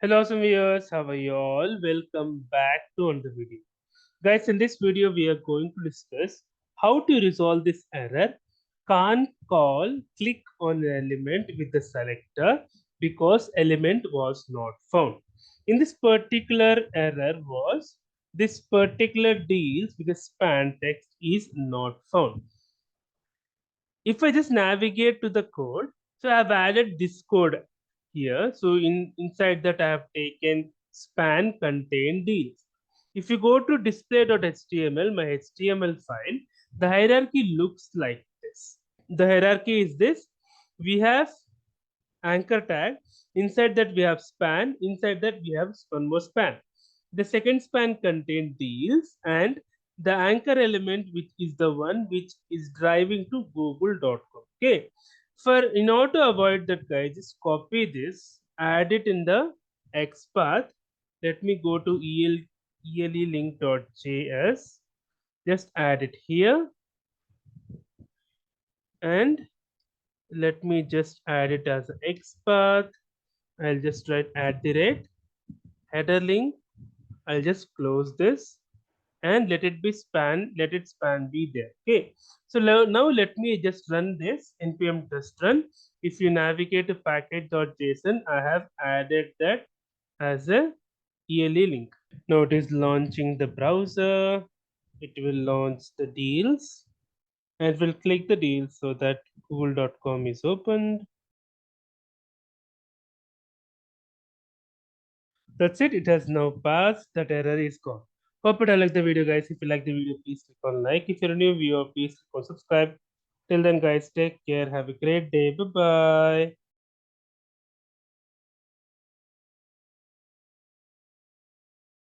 Hello, some viewers. How are you all? Welcome back to another video. Guys, in this video, we are going to discuss how to resolve this error. Can't call click on an element with the selector because element was not found. In this particular error was this particular deals with the span text is not found. If I just navigate to the code, so I have added this code here. So inside that I have taken span contain deals. If you go to display.html, my HTML file, the hierarchy looks like this. The hierarchy is this. We have anchor tag. Inside that we have span. Inside that we have one more span. The second span contains deals and the anchor element which is the one which is driving to google.com. Okay. For in order to avoid that, guys, just copy this, add it in the X path. Let me go to elelink.js. Just add it here and let me just add it as an X path. I'll just write at the rate header link. I'll just close this and let it be span, let it span be there. Okay. So now let me just run this npm test run. If you navigate to package.json, I have added that as a ELE link. Now it is launching the browser. It will launch the deals and we'll click the deals so that google.com is opened. That's it. It has now passed. That error is gone. Hope you like the video, guys. If you like the video, please click on like. If you're a new viewer, please click on subscribe. Till then, guys, take care. Have a great day. Bye bye.